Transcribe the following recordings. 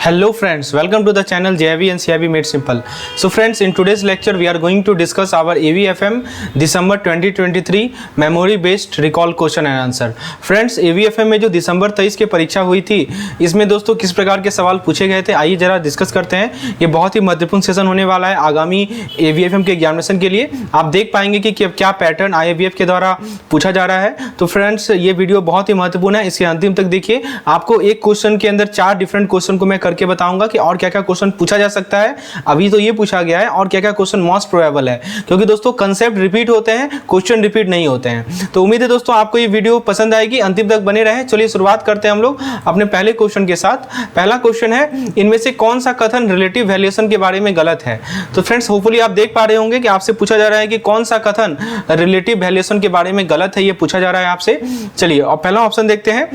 Hello friends, welcome to the channel JIB and CIB Made Simple. So friends, in today's lecture we are going to discuss our AVFM December 2023 memory based recall question and answer. Friends, AVFM में जो दिसंबर 23 की परीक्षा हुई थी, इसमें दोस्तों किस प्रकार के सवाल पूछे गए थे, आइए जरा डिस्कस करते हैं। ये बहुत ही महत्वपूर्ण सेशन होने वाला है आगामी AVFM के एग्जामिनेशन के लिए। आप देख पाएंगे कि क्या पैटर्न IAVF के द्वारा पूछा जा रहा है। तो फ्रेंड्स, ये वीडियो बहुत ही महत्वपूर्ण है, इसके अंतिम तक देखिए। आपको एक क्वेश्चन के अंदर 4 डिफरेंट क्वेश्चन को मैं करके बताऊंगा कि और क्या क्या क्वेश्चन पूछा जा सकता है। अभी तो ये पूछा गया है और क्या क्या क्वेश्चन मोस्ट प्रोबेबल है, क्योंकि दोस्तों कंसेप्ट रिपीट होते हैं, क्वेश्चन रिपीट नहीं होते हैं। तो उम्मीद है दोस्तों आपको ये वीडियो पसंद आएगी, अंतिम तक बने रहे। चलिए शुरुआत करते हैं हम लोग अपने पहले क्वेश्चन के साथ। पहला क्वेश्चन है, इनमें से कौन सा कथन रिलेटिव वैल्यूएशन के बारे में गलत है। तो फ्रेंड्स, होपफुली आप देख पा रहे होंगे कि आपसे पूछा जा रहा है कि कौन सा कथन रिलेटिव वैल्यूएशन के बारे में गलत है, ये पूछा जा रहा है आपसे। चलिए और पहला ऑप्शन देखते हैं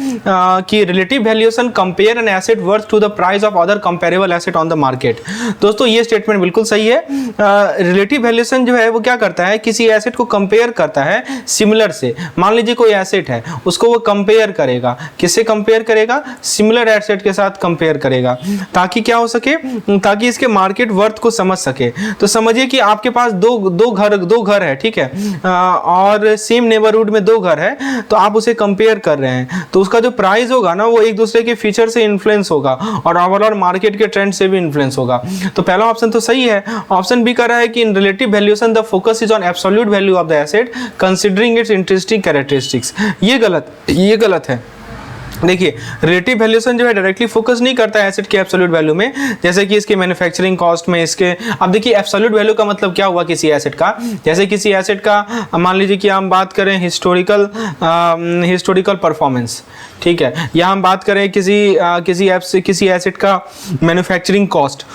कि relative valuation compare an asset worth to the price of other comparable asset on the market. दोस्तों ये स्टेटमेंट बिल्कुल सही है। रिलेटिव वैल्यूएशन जो है वो क्या करता है, किसी एसेट को कंपेयर करता है सिमिलर से। मान लीजिए कोई एसेट है, उसको वो कंपेयर करेगा, किससे कंपेयर करेगा, सिमिलर एसेट के साथ कंपेयर करेगा, ताकि क्या हो सके, ताकि इसके मार्केट वर्थ को समझ सके। तो समझिए कि आपके पास दो घर है, ठीक है, और सेम नेबरहुड में 2 घर है, तो आप उसे कंपेयर कर रहे हैं, तो उसका जो प्राइस होगा ना वो एक दूसरे के फीचर से इन्फ्लुएंस होगा और ओवरऑल मार्केट के ट्रेंड से भी इन्फ्लुएंस होगा। तो पहला ऑप्शन तो सही है। ऑप्शन बी कर रहा है कि in relative valuation the focus is on absolute value of the asset considering its interesting characteristics. ये गलत है। देखिए, रिलेटिव वैल्यूएशन जो है डायरेक्टली फोकस नहीं करता है एसेट के एब्सोल्यूट वैल्यू में, जैसे कि इसके मैन्युफैक्चरिंग कॉस्ट में इसके। अब देखिए एब्सोल्यूट वैल्यू का मतलब क्या हुआ किसी एसेट का, जैसे किसी एसेट का मान लीजिए कि हम बात करें हिस्टोरिकल परफॉर्मेंस, ठीक है, या हम बात करें किसी एसेट का मैन्युफैक्चरिंग कॉस्ट,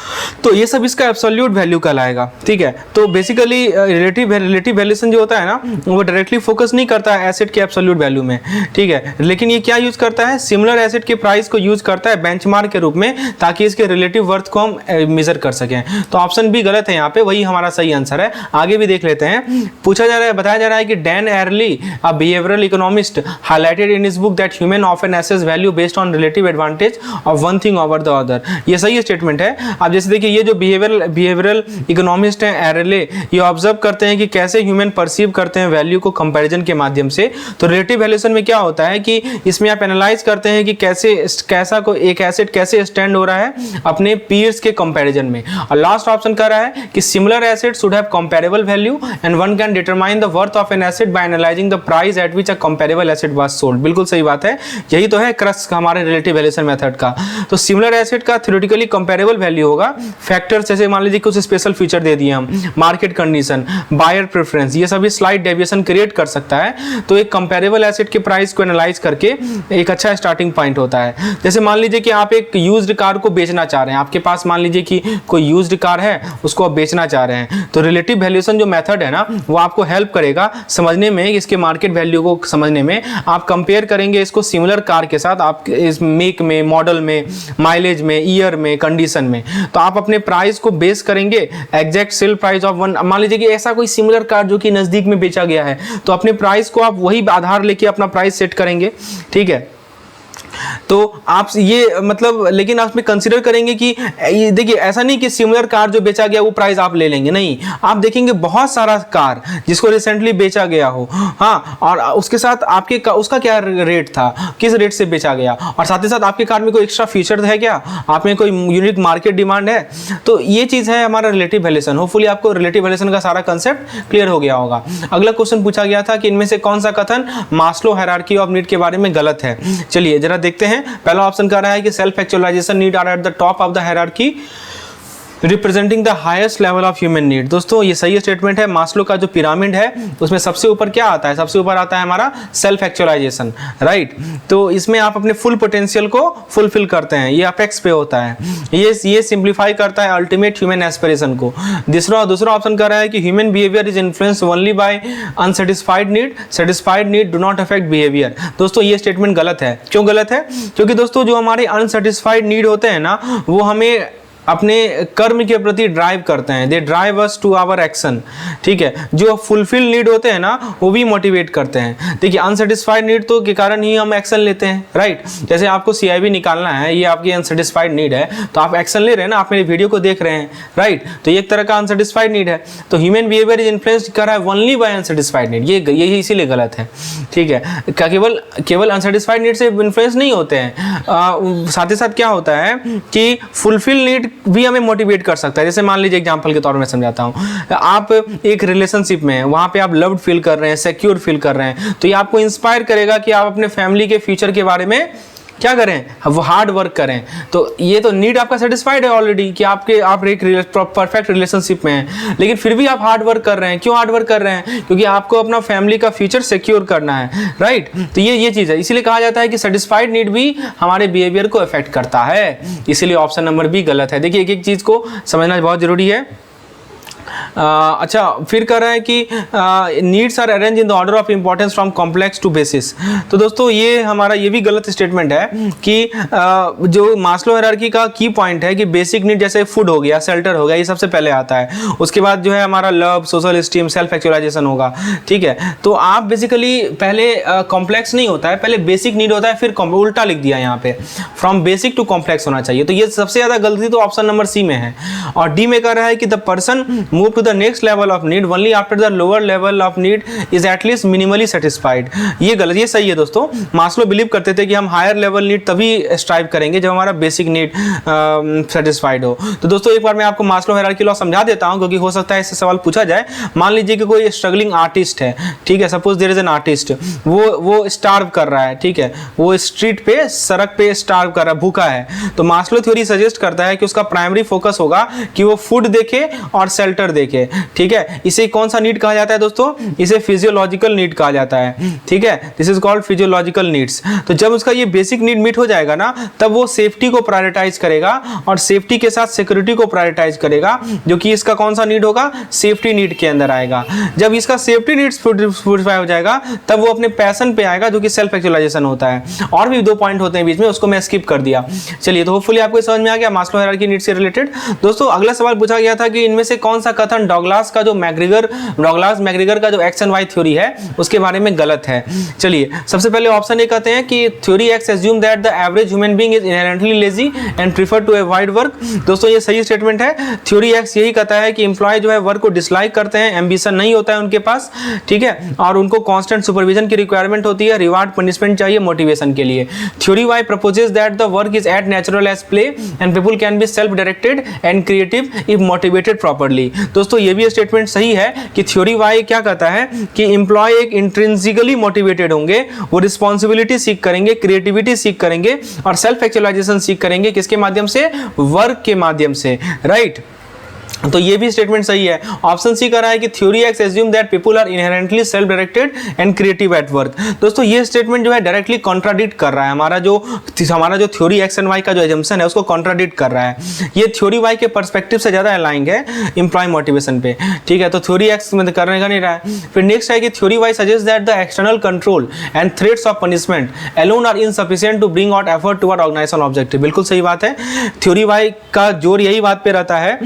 तो ये सब इसका एब्सोल्यूट वैल्यू कहलाएगा, ठीक है। तो बेसिकली रिलेटिव वैल्यूएशन जो होता है ना, वो डायरेक्टली फोकस नहीं करता है एसेट के एब्सोल्यूट वैल्यू में, ठीक है, लेकिन ये क्या यूज करता है, सिमिलर एसेट के प्राइस को यूज करता है बेंचमार्क के रूप में, ताकि इसके रिलेटिव वर्थ को हम मेजर कर सकें। तो ऑप्शन बी गलत है यहाँ पे, वही हमारा सही आंसर है। आगे भी देख लेते हैं। बताया जा रहा है कि Dan early, a behavioural economist, highlighted in his book that human often assess value based on relative advantage of one thing over the other. ये सही स्टेटमेंट है। अब जैसे देखिए, ये जो बिहेवियरल इकोनॉमिस्ट हैं एयरले, ये ऑब्जर्व करते हैं कि कैसे ह्यूमन परसीव करते हैं वैल्यू को कंपैरिजन के माध्यम से। तो रिलेटिव वैल्यूएशन में क्या होता है कि इसमें आप एनालाइज करते हैं कि एक एसेट कैसे स्टैंड हो रहा है अपने पीयर्स के कंपैरिजन में। और लास्ट ऑप्शन कह रहा है कि similar asset should have comparable value and one can determine the worth of an asset by analysing the price at which a comparable asset was sold. बिल्कुल सही बात है, यही तो है क्रक्स हमारे रिलेटिव वैल्यूएशन मेथड का। तो सिमिलर एसेट का थ्योरेटिकली कंपेरेबल वैल्यू होगा फैक्टर्स, जैसे मान लीजिए कुछ स्पेशल फीचर दे दिए हम, मार्केट कंडीशन, बायर प्रेफरेंस, ये सभी स्लाइड डेविएशन क्रिएट कर सकता है। तो एक कंपेरेबल एसेट के प्राइस को एनालाइज करके एक अच्छा स्टार्टिंग पॉइंट होता है। जैसे मान लीजिए कि आप एक यूज्ड कार को बेचना चाह रहे हैं, आपके पास मान लीजिए कि कोई यूज्ड कार है, उसको आप बेचना चाह रहे हैं, तो रिलेटिव वैल्यूएशन जो मेथड है ना, वो आपको हेल्प करेगा समझने में, इसके मार्केट वैल्यू को समझने में। आप कंपेयर करेंगे इसको सिमिलर कार के साथ, आप इस मेक में, मॉडल में, माइलेज में, ईयर में, कंडीशन में, तो आप अपने प्राइस को बेस करेंगे exact sale price of one. मान लीजिए कि ऐसा कोई सिमिलर कार जो कि नजदीक में बेचा गया है, तो अपने प्राइस को आप वही आधार लेके अपना प्राइस सेट करेंगे, ठीक है। तो आप ये मतलब, लेकिन आप में कंसीडर करेंगे कि देखिए ऐसा नहीं कि सिमिलर कार जो बेचा गया वो प्राइस आप ले लेंगे, नहीं, आप देखेंगे बहुत सारा कार जिसको रिसेंटली बेचा गया हो, हाँ, और उसके साथ आपके उसका क्या रेट था, किस रेट से बेचा गया, और साथ ही साथ आपके कार में कोई एक्स्ट्रा फीचर है क्या, आप में कोई यूनिक मार्केट डिमांड है। तो ये चीज है हमारा रिलेटिव वैल्यूएशन। होपफुली आपको रिलेटिव वैल्यूएशन का सारा कंसेप्ट क्लियर हो गया होगा। अगला क्वेश्चन पूछा गया था कि इनमें से कौन सा कथन मास्लो हायरार्की ऑफ नीड के बारे में गलत है। चलिए जरा देखते हैं। पहला ऑप्शन कह रहा है कि self actualisation need are at the top of the hierarchy representing the highest level of human need. दोस्तों ये सही स्टेटमेंट है। मास्लो का जो पिरामिड है उसमें सबसे ऊपर क्या आता है, सबसे ऊपर आता है हमारा सेल्फ एक्चुअलाइजेशन, राइट। तो इसमें आप अपने फुल पोटेंशियल को फुलफिल करते हैं, ये अपेक्स पे होता है, ये सिंप्लीफाई करता है अल्टीमेट ह्यूमन एस्पिरेशन को। दूसरा ऑप्शन कह रहा है कि human behaviour is influenced only by unsatisfied need, satisfied need do not affect behaviour. दोस्तों ये स्टेटमेंट गलत है। क्यों गलत है? क्योंकि दोस्तों जो हमारे अनसेटिस्फाइड नीड होते हैं ना, वो हमें अपने कर्म के प्रति ड्राइव करते हैं, they drive us to our action, ठीक है। जो फुलफिल नीड होते हैं ना वो भी मोटिवेट करते हैं। देखिए अनसेटिस्फाइड नीड तो के कारण ही हम एक्शन लेते हैं, राइट। जैसे आपको CIB निकालना है, ये आपकी अनसेटिस्फाइड नीड है, तो आप एक्शन ले रहे हैं ना, आप मेरे वीडियो को देख रहे हैं, राइट। तो ये एक तरह का अनसेटिस्फाइड नीड है। तो ह्यूमन बिहेवियर इज इन्फ्लुएंस्ड कर रहा है ओनली बाय अनसेटिस्फाइड नीड, ये इसीलिए गलत है, ठीक है। केवल अनसेटिस्फाइड नीड से इन्फ्लुएंस नहीं होते हैं, साथ ही साथ क्या होता है कि फुलफिल नीड भी हमें मोटिवेट कर सकता है। जैसे मान लीजिए एग्जांपल के तौर में समझाता हूँ, आप एक रिलेशनशिप में हैं, वहाँ पे आप लव्ड फील कर रहे हैं, सिक्योर फील कर रहे हैं, तो ये आपको इंस्पायर करेगा कि आप अपने फैमिली के फ्यूचर के बारे में क्या करें, वो हार्ड वर्क करें। तो ये तो नीड आपका सेटिस्फाइड है ऑलरेडी कि आप एक परफेक्ट रिलेशनशिप में हैं, लेकिन फिर भी आप हार्ड वर्क कर रहे हैं। क्यों हार्ड वर्क कर रहे हैं? क्योंकि आपको अपना फैमिली का फ्यूचर सिक्योर करना है, राइट। तो ये चीज़ है, इसीलिए कहा जाता है कि सेटिस्फाइड नीड भी हमारे बिहेवियर को अफेक्ट करता है, इसीलिए ऑप्शन नंबर बी गलत है। देखिए एक चीज़ को समझना बहुत जरूरी है। अच्छा, फिर कह रहा है कि needs are arrange in the order of importance from complex to basis. तो दोस्तों ये हमारा ये भी गलत स्टेटमेंट है कि जो मास्लो हायरार्की का की पॉइंट है कि बेसिक नीड जैसे फूड हो गया, शेल्टर हो गया, ये सबसे पहले आता है। उसके बाद जो है हमारा love, social esteem, self actualisation होगा, ठीक है। तो आप बेसिकली पहले कॉम्प्लेक्स नहीं होता है, पहले बेसिक नीड होता है, फिर उल्टा लिख दिया यहाँ पे, फ्रॉम बेसिक टू कॉम्प्लेक्स होना चाहिए। तो ये सबसे ज़्यादा गलती तो ऑप्शन नंबर सी में है। और डी में कह रहा है कि the person move to the next level of need only after the lower level of need is at least minimally satisfied. ये गलत, ये सही है दोस्तों। मास्लो बिलीव करते थे कि हम हायर लेवल नीड तभी स्ट्राइव करेंगे जब हमारा बेसिक नीड सेटिस्फाइड हो। तो दोस्तों एक बार मैं आपको मास्लो हायरार्की लॉ समझा देता हूं, क्योंकि हो सकता है इससे सवाल पूछा जाए। मान लीजिए कि कोई स्ट्रगलिंग आर्टिस्ट है, ठीक है, suppose there is an artist, वो स्टार्व कर रहा है, ठीक है, वो स्ट्रीट पे, सड़क पे स्टार्व कर रहा है, भूखा है। तो मास्लो थ्योरी सजेस्ट करता है कि उसका प्राइमरी फोकस होगा कि वो फूड देखे और शेल्टर देखे, ठीक है। इसे कौन सा नीड कहा जाता है दोस्तों? इसे फिजियोलॉजिकल नीड कहा जाता है, ठीक है। This is called physiological needs. तो जब उसका ये बेसिक नीड मीट हो जाएगा ना, तब वो सेफ्टी को प्रायोरिटाइज करेगा और सेफ्टी के साथ सिक्योरिटी को प्रायोरिटाइज करेगा, जो कि इसका कौन सा नीड होगा? सेफ्टी नीड के अंदर आएगा। जब इसका सेफ्टी नीड्स फुलफिल हो जाएगा, तब वो अपने पैशन पे आएगा, जो कि सेल्फ एक्चुअलाइजेशन होता है। और भी 2 पॉइंट होते हैं बीच में, उसको मैं स्किप कर दिया। चलिए, तो होपफुली आपको समझ में आ गया मास्लो हायरार्की नीड से रिलेटेड। दोस्तों अगला सवाल पूछा गया था कि इनमें से कौन सा कथन डॉगलास मैकग्रेगर का जो एक्स एंड वाई थ्योरी है उसके बारे में गलत है। चलिए, सबसे पहले ऑप्शन ए कहते हैं कि theory X assume that the average human being is inherently lazy and prefer to avoid work. दोस्तों ये सही स्टेटमेंट है। थ्योरी एक्स यही कहता है कि एम्प्लॉय जो है वर्क को डिसलाइक करते हैं, एम्बिशन नहीं होता है उनके पास, ठीक है, और उनको कांस्टेंट सुपरविजन की रिक्वायरमेंट होती है, रिवार्ड पनिशमेंट चाहिए मोटिवेशन के लिए। Theory Y proposes that the work is at natural as play and people can be self directed and creative if motivated properly. दोस्तों ये भी स्टेटमेंट सही है कि थ्योरी वाई क्या कहता है कि एम्प्लॉय एक इंट्रिंसिकली मोटिवेटेड होंगे, वो रिस्पॉन्सिबिलिटी सीख करेंगे, क्रिएटिविटी सीख करेंगे और सेल्फ एक्चुअलाइजेशन सीख करेंगे। किसके माध्यम से? वर्क के माध्यम से, राइट। तो ये भी स्टेटमेंट सही है। ऑप्शन सी कह रहा है कि theory X assume that people are inherently self directed and creative at work. दोस्तों ये स्टेटमेंट जो है डायरेक्टली कॉन्ट्राडिक्ट कर रहा है हमारा जो थ्योरी एक्स एंड वाई का जो एजम्पशन है उसको कॉन्ट्राडिक्ट कर रहा है। ये थ्योरी वाई के पर्सपेक्टिव से ज्यादा अलाइंग है एम्प्लॉय मोटिवेशन पे, ठीक है। तो थ्योरी एक्स में करने का नहीं रहा है। फिर नेक्स्ट है कि theory Y suggest that the external control and threats of punishment alone are insufficient to bring out effort toward organisation objective. बिल्कुल सही बात है। थ्योरी वाई का जोर यही बात पे रहता है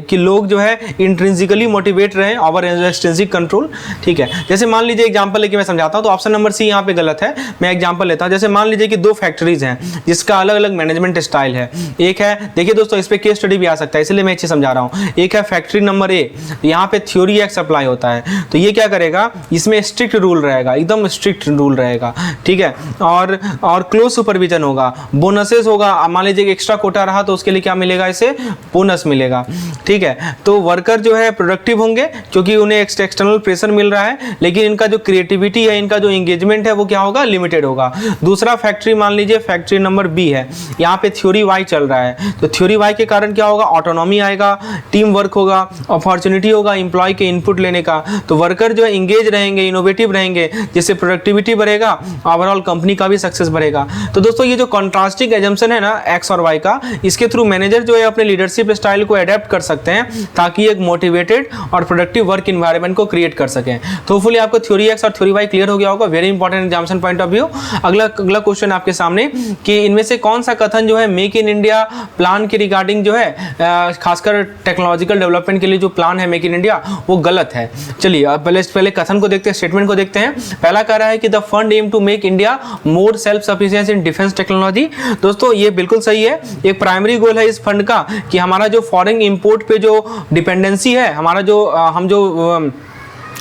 कि लोग जो है इंट्रिंसिकली मोटिवेट रहे ओवर एक्सट्रिंसिक कंट्रोल, ठीक है। जैसे मान लीजिए एग्जांपल लेके मैं समझाता हूं, तो ऑप्शन नंबर सी यहां पे गलत है। मैं एग्जांपल लेता हूं। जैसे मान लीजिए कि 2 फैक्ट्रीज हैं जिसका अलग अलग मैनेजमेंट स्टाइल है। एक है, देखिए दोस्तों इस पे केस स्टडी भी आ सकता है, इसलिए मैं अच्छे समझा रहा हूं। एक है फैक्ट्री नंबर ए, यहाँ पे थ्योरी एक्स अप्लाई होता है। तो ये क्या करेगा, इसमें स्ट्रिक्ट रूल रहेगा, एकदम स्ट्रिक्ट रूल रहेगा, ठीक है, और क्लोज सुपरविजन होगा, बोनसेस होगा। मान लीजिए एक्स्ट्रा कोटा रहा तो उसके लिए क्या मिलेगा, इसे बोनस मिलेगा, ठीक है। तो वर्कर जो है प्रोडक्टिव होंगे क्योंकि उन्हें एक्सटर्नल प्रेशर मिल रहा है, लेकिन इनका जो क्रिएटिविटी है, इनका जो एंगेजमेंट है वो क्या होगा, लिमिटेड होगा। दूसरा फैक्ट्री, मान लीजिए फैक्ट्री नंबर बी है, यहाँ पे थ्योरी वाई चल रहा है। तो थ्योरी वाई के कारण क्या होगा, ऑटोनॉमी आएगा, टीम वर्क होगा, अपॉर्चुनिटी होगा एम्प्लॉय के इनपुट लेने का। तो वर्कर जो है इंगेज रहेंगे, इनोवेटिव रहेंगे, जिससे प्रोडक्टिविटी बढ़ेगा, ओवरऑल कंपनी का भी सक्सेस बढ़ेगा। तो दोस्तों ये जो कॉन्ट्रास्टिंग एजम्पशन है ना एक्स और वाई का, इसके थ्रू टू मैनेजर जो है अपने लीडरशिप स्टाइल को अडेप्ट कर सकते हैं ताकि एक मोटिवेटेड और प्रोडक्टिव वर्क इन्वायरमेंट को क्रिएट कर सकें। तो होपफुली आपको थ्योरी एक्स और थ्योरी वाई क्लियर हो गया होगा, very important examination point of view. अगला क्वेश्चन आपके सामने कि इनमें से कौन सा कथन जो है मेक इन इंडिया प्लान के रिगार्डिंग जो है खासकर टेक्नोलॉजिकल डेवलपमेंट के लिए जो प्लान है मेक इन इंडिया वो गलत है। चलिए अब पहले कथन को देखते हैं, स्टेटमेंट को देखते हैं। पहला कह रहा है कि the fund aim to make India more self sufficient in defence technology. दोस्तों ये बिल्कुल सही है, एक प्राइमरी गोल है इस फंड का कि हमारा जो फॉरेन इंपोर्ट पे जो डिपेंडेंसी है, हमारा जो हम जो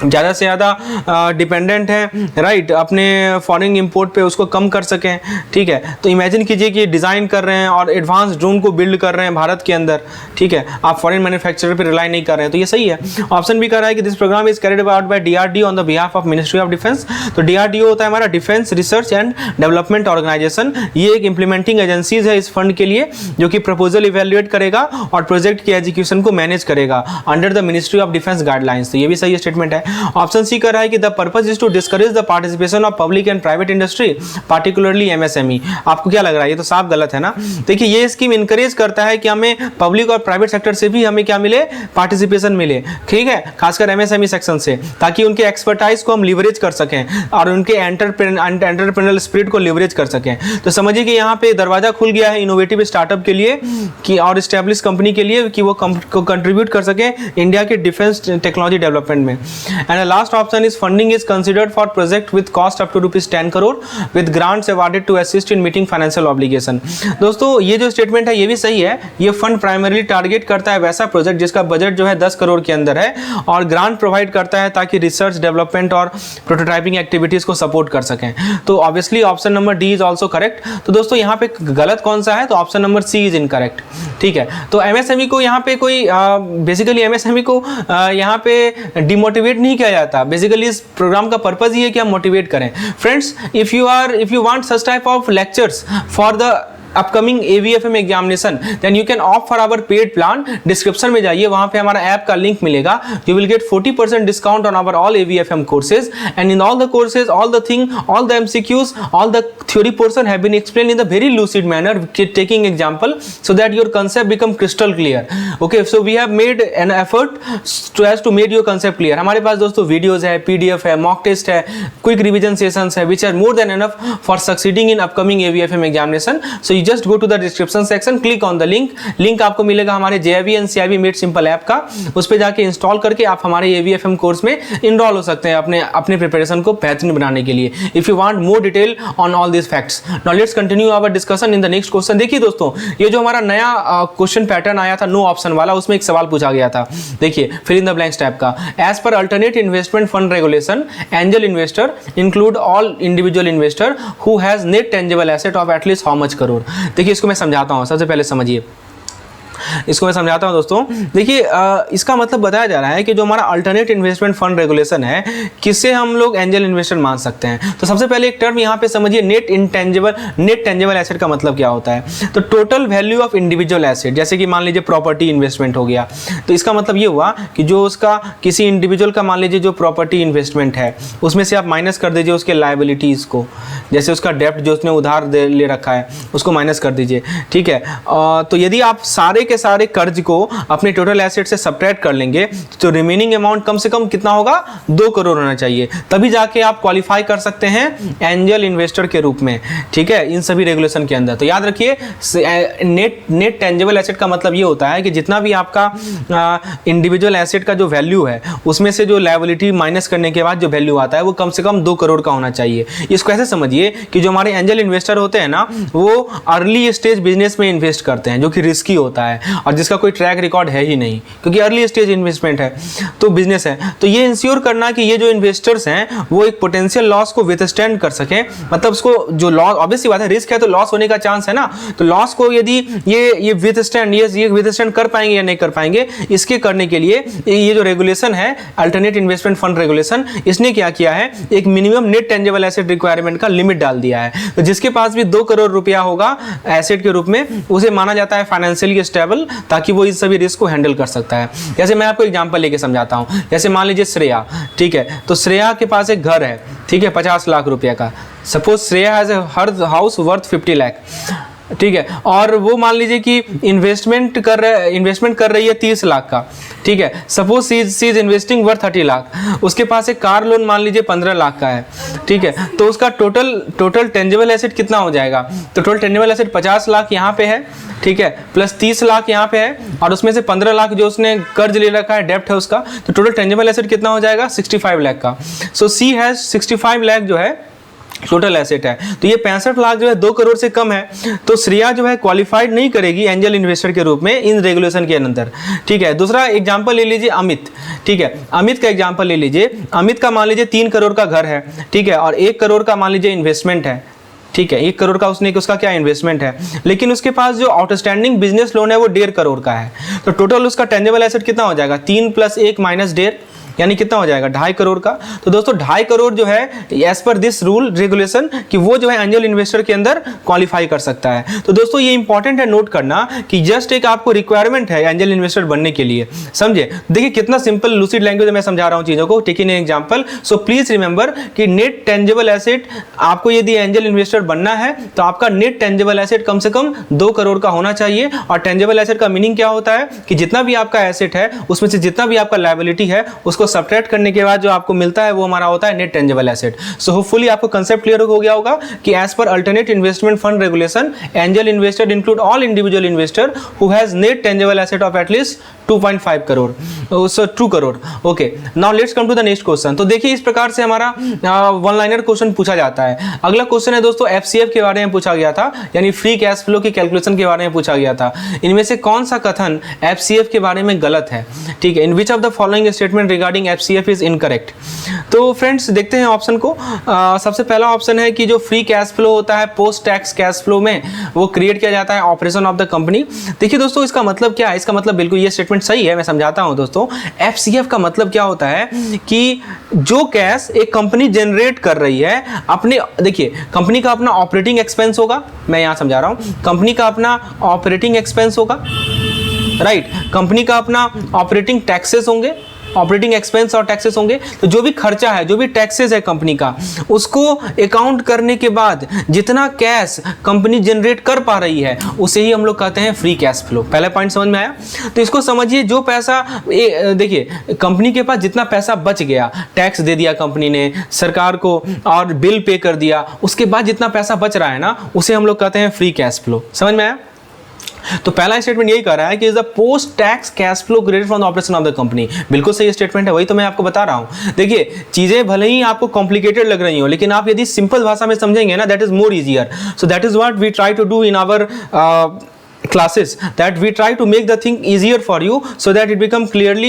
ज़्यादा से ज़्यादा डिपेंडेंट है राइट अपने फॉरेन इंपोर्ट पे उसको कम कर सकें। ठीक है, तो इमेजिन कीजिए कि डिज़ाइन कर रहे हैं और एडवांस ड्रोन को बिल्ड कर रहे हैं भारत के अंदर। ठीक है, आप फॉरेन मैन्युफैक्चरर पे रिलाई नहीं कर रहे हैं, तो ये सही है। ऑप्शन भी कर रहा है कि this programme is carried out by DRDO on the behalf of ministry of defence. तो DRDO होता है हमारा defence research and development organisation. ये एक इंप्लीमेंटिंग एजेंसीज है इस फंड के लिए जो कि प्रपोजल इवेल्युएट करेगा और प्रोजेक्ट की एग्जीक्यूशन को मैनेज करेगा under the ministry of defence guidelines. तो ये भी सही स्टेटमेंट है। ऑप्शन सी कर रहा है कि the purpose is to discourage the participation of public and private industry particularly MSME। आपको क्या लग रहा है, ये तो साफ गलत है ना। देखिए ये स्कीम इनकरेज करता है कि हमें पब्लिक और प्राइवेट सेक्टर से भी हमें क्या मिले, पार्टिसिपेशन मिले। ठीक है, खासकर MSME सेक्शन से, ताकि उनके एक्सपर्टाइज को हम लिवरेज कर सकें और उनके एंटरप्रेन्योरल स्पिरिट को लिवरेज कर सकें। तो समझिए कि यहाँ पे दरवाजा खुल गया है इनोवेटिव स्टार्टअप के लिए कि और एस्टेब्लिश कंपनी के लिए कि वो कंट्रीब्यूट कर सके इंडिया के डिफेंस टेक्नोलॉजी डेवलपमेंट में। And last option is funding is considered for project with cost up to ₹10 crore with grants awarded to assist in meeting financial obligation. दोस्तों ये जो स्टेटमेंट है ये भी सही है। ये फंड प्राइमरीली टारगेट करता है वैसा प्रोजेक्ट जिसका बजट जो है 10 करोड़ के अंदर है और ग्रांट प्रोवाइड करता है ताकि रिसर्च डेवलपमेंट और प्रोटोटाइपिंग एक्टिविटीज को सपोर्ट कर सकें। तो obviously option number D is also correct. तो दोस्तों यहाँ पे गलत कौन सा है, तो option number C is incorrect. ठीक है, तो MSME को यहाँ पे कोई बेसिकली MSME को यहाँ पे डिमोटिवेट नहीं किया जाता। बेसिकली इस प्रोग्राम का पर्पस ये है कि हम मोटिवेट करें। Friends, if you want such type of lectures for the upcoming AVFM examination then you can opt for our paid plan. Description में जाइए, वहां पे हमारा ऐप का लिंक मिलेगा। You will get 40% discount on our all AVFM courses and in all the courses all the MCQs all the theory portion have been explained in the very lucid manner taking example so that your concept become crystal clear. Okay, so we have made an effort to make your concept clear. हमारे पास दोस्तों videos है, PDF है, mock test है, quick revision sessions है which are more than enough for succeeding in upcoming AVFM examination. So you just go to the description section, click on the link आपको मिलेगा हमारे JIB and CIB Made Simple app का। उस पे जाके install करके आप हमारे AVFM कोर्स में इनरोल हो सकते हैं अपने प्रिपरेशन को बेहतरीन बनाने के लिए। If you want more detail on all these facts, now let's continue our discussion in the next question. देखिए दोस्तों, ये जो हमारा नया क्वेश्चन पैटर्न आया था नो ऑप्शन वाला, उसमें एक सवाल पूछा गया था। देखिए fill in the blanks type का, as per alternate investment fund regulation angel investor include all individual investor who has net tangible asset of at least how much crore. देखिए इसको मैं समझाता हूँ, सबसे पहले समझिए इसको मैं समझाता हूं दोस्तों। देखिए इसका मतलब बताया जा रहा है कि जो हमारा अल्टरनेट इन्वेस्टमेंट फंड रेगुलेशन है किससे हम लोग एंजल इन्वेस्टर मान सकते हैं। तो सबसे पहले एक टर्म यहाँ पे समझिए, नेट टेंजिबल एसेट का मतलब क्या होता है। तो total value of individual asset, जैसे कि मान लीजिए प्रॉपर्टी इन्वेस्टमेंट हो गया, तो इसका मतलब ये हुआ कि जो उसका किसी इंडिविजुअल का मान लीजिए जो प्रॉपर्टी इन्वेस्टमेंट है उसमें से आप माइनस कर दीजिए उसके लायबिलिटीज़ को, जैसे उसका डेप्ट जो उसने उधार ले रखा है उसको माइनस कर दीजिए। ठीक है, तो यदि आप सारे के सारे कर्ज को अपने टोटल एसेट से सब्ट्रैक्ट कर लेंगे तो रिमेनिंग अमाउंट कम से कम कितना होगा, 2 करोड़ होना चाहिए, तभी जाके आप क्वालिफाई कर सकते हैं एंजल इन्वेस्टर के रूप में। ठीक है, इन सभी रेगुलेशन के अंदर। तो याद रखिए नेट टेंजिबल एसेट का मतलब ये होता है कि जितना भी आपका इंडिविजुअल एसेट का जो वैल्यू है उसमें से जो लायबिलिटी माइनस करने के बाद जो वैल्यू आता है वो कम से कम 2 करोड़ का होना चाहिए। इसको ऐसे समझिए कि जो हमारे एंजल इन्वेस्टर होते हैं ना वो अर्ली स्टेज बिजनेस में इन्वेस्ट करते हैं जो कि रिस्की होता है और जिसका कोई ट्रैक रिकॉर्ड है ही नहीं, क्योंकि अर्ली स्टेज इन्वेस्टमेंट है तो बिजनेस है। तो ये इंश्योर करना कि ये जो इन्वेस्टर्स हैं वो एक पोटेंशियल लॉस को विथस्टैंड कर सकें, मतलब उसको जो लॉस, ऑब्वियसली बात है रिस्क है तो लॉस होने का चांस है ना, तो लॉस को यदि ये विथस्टैंड कर पाएंगे या नहीं कर पाएंगे, इसके करने के लिए ये जो रेगुलेशन है अल्टरनेट इन्वेस्टमेंट फंड रेगुलेशन, इसने क्या किया है, एक minimum net tangible asset requirement का लिमिट डाल दिया है। तो जिसके पास भी 2 करोड़ रुपया होगा एसेट के रूप में उसे माना जाता है फाइनेंशियली स्टेबल, ताकि वो इस सभी रिस्क को हैंडल कर सकता है। जैसे मैं आपको एग्जांपल लेके समझाता हूं, जैसे मान लीजिए श्रेया, ठीक है, तो श्रेया के पास एक घर है, ठीक है, 50 लाख रुपया का। Suppose Shreya has a house worth 50 lakh. ठीक है, और वो मान लीजिए कि इन्वेस्टमेंट कर रही है 30 लाख का, ठीक है, suppose C is investing worth 30 lakh, उसके पास एक कार लोन मान लीजिए 15 लाख का है, ठीक है, तो उसका टोटल टेंजिबल एसेट कितना हो जाएगा, तो टोटल टेंजिबल एसेट 50 लाख यहाँ पे है, ठीक है, प्लस 30 लाख यहाँ पे है, और उसमें से 15 लाख जो उसने कर्ज ले रखा है, डेप्ट है उसका, तो टोटल टेंजिबल एसेट कितना हो जाएगा 65 लाख का। सो सी हैज 65 लाख जो है टोटल एसेट है, तो ये 65 लाख जो है 2 करोड़ से कम है, तो श्रेया जो है क्वालिफाइड नहीं करेगी एंजल इन्वेस्टर के रूप में इन रेगुलेशन के अंदर, ठीक है। दूसरा एग्जांपल ले लीजिए अमित, ठीक है, अमित का एग्जांपल ले लीजिए, अमित का मान लीजिए 3 करोड़ का घर है, ठीक है, और 1 करोड़ का मान लीजिए इन्वेस्टमेंट है, ठीक है, 1 करोड़ का उसका क्या इन्वेस्टमेंट है, लेकिन उसके पास जो आउटस्टैंडिंग बिजनेस लोन है वो 1.5 करोड़ का है, तो टोटल उसका टेंजिबल एसेट कितना हो जाएगा 3 + 1 - 1.5 यानी कितना हो जाएगा 2.5 करोड़ का। तो दोस्तों 2.5 करोड़ जो है as per this rule regulation कि वो जो है एंजल इन्वेस्टर के अंदर क्वालिफाई कर सकता है। तो दोस्तों ये इंपॉर्टेंट है नोट करना कि जस्ट एक आपको रिक्वायरमेंट है एंजल इन्वेस्टर बनने के लिए, समझे। देखिए कितना सिंपल लूसिड लैंग्वेज में मैं समझा रहा हूँ चीजों को, taking an example. So please remember कि नेट टेंजिबल एसेट आपको यदि एंजल इन्वेस्टर बनना है तो आपका नेट टेंजिबल एसेट कम से कम 2 करोड़ का होना चाहिए। और टेंजिबल एसेट का मीनिंग क्या होता है कि जितना भी आपका एसेट है उसमें से जितना भी आपका लायबिलिटी है उसको सब्ट्रैक्ट करने के बाद जो आपको मिलता है वो हमारा होता है net tangible asset. So hopefully आपको कंसेप्ट क्लियर हो गया होगा कि as per alternate investment fund regulation angel investor include all individual investor who has net tangible asset of at least 2.5 crore, so 2 crore. Okay, now let's come to the next question. तो देखिए इस प्रकार से हमारा वन लाइनर क्वेश्चन पूछा जाता है। अगला क्वेश्चन है दोस्तों एफसीएफ के बारे में पूछा गया था, यानी फ्री कैश फ्लो की कैलकुलेशन के बारे में पूछा गया था। इनमें से कौन सा कथन एफसीएफ के बारे में गलत है, ठीक है। In which of the following statement regarding FCF is incorrect. तो फ्रेंड्स देखते हैं ऑप्शन को। सबसे पहला ऑप्शन है कि जो फ्री कैश फ्लो होता है पोस्ट टैक्स कैश फ्लो में वो क्रिएट किया जाता है ऑपरेशन ऑफ द कंपनी। देखिए दोस्तों इसका मतलब क्या है, इसका मतलब बिल्कुल ये स्टेटमेंट सही है, मैं समझाता हूं दोस्तों। एफसीएफ का मतलब क्या होता है कि जो कैश एक कंपनी जनरेट कर रही है अपने, देखिए कंपनी का अपना ऑपरेटिंग एक्सपेंस होगा, मैं यहां समझा रहा हूं, कंपनी का अपना ऑपरेटिंग एक्सपेंस होगा, राइट, कंपनी का अपना ऑपरेटिंग टैक्सेस होंगे, ऑपरेटिंग एक्सपेंस और टैक्सेस होंगे। तो जो भी खर्चा है, जो भी टैक्सेस है कंपनी का, उसको अकाउंट करने के बाद जितना कैश कंपनी जनरेट कर पा रही है उसे ही हम लोग कहते हैं फ्री कैश फ्लो। पहला पॉइंट समझ में आया। तो इसको समझिए, जो पैसा देखिए कंपनी के पास जितना पैसा बच गया, टैक्स दे दिया कंपनी ने सरकार को और बिल पे कर दिया, उसके बाद जितना पैसा बच रहा है ना उसे हम लोग कहते हैं फ्री कैश फ्लो। समझ में आया। तो पहला स्टेटमेंट यही कह रहा है कि is the post tax cash flow credit from the operation of the company. बिल्कुल सही स्टेटमेंट है, वही तो मैं आपको बता रहा हूं। देखिए चीजें भले ही आपको कॉम्प्लिकेटेड लग रही हो, लेकिन आप यदि सिंपल भाषा में समझेंगे ना, that is more easier. So that is what we try to do in our classes, that we try to make the thing easier for you so that it become clearly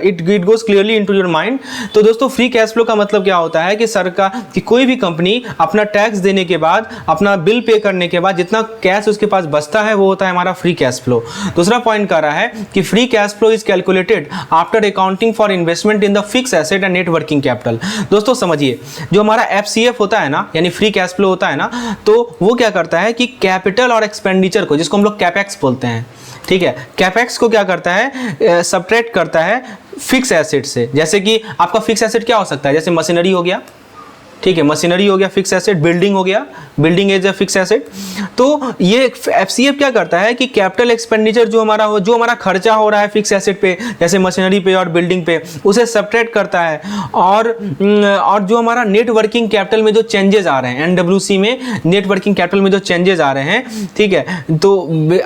it goes clearly into your mind। तो दोस्तों free cash flow का मतलब क्या होता है कि सरकार की कोई भी कंपनी अपना टैक्स देने के बाद, अपना बिल पे करने के बाद जितना कैश उसके पास बचता है वो होता है हमारा फ्री कैश फ्लो। दूसरा पॉइंट कह रहा है कि free cash flow is calculated after accounting for investment in the fix asset and net working capital. दोस्तों समझिए, जो हमारा एफसीएफ होता है ना, यानी फ्री कैश फ्लो होता है ना, तो वो क्या करता है कि कैपिटल और एक्सपेंडिचर को, जिसको हम लोग कैपेक्स बोलते हैं, ठीक है, कैपेक्स को क्या करता है सब्ट्रैक्ट करता है फिक्स एसेट से। जैसे कि आपका फिक्स एसेट क्या हो सकता है, जैसे मशीनरी हो गया, ठीक है, मशीनरी हो गया फिक्स एसेट, बिल्डिंग हो गया, building as a fix asset. तो ये एफसीएफ क्या करता है कि कैपिटल एक्सपेंडिचर जो हमारा खर्चा हो रहा है फिक्स एसेट पे, जैसे मशीनरी पे और बिल्डिंग पे, उसे सब्ट्रैक्ट करता है। और जो हमारा नेट वर्किंग कैपिटल में जो चेंजेस आ रहे हैं, एनडब्ल्यूसी में नेट वर्किंग कैपिटल में जो चेंजेस आ रहे हैं, ठीक है, तो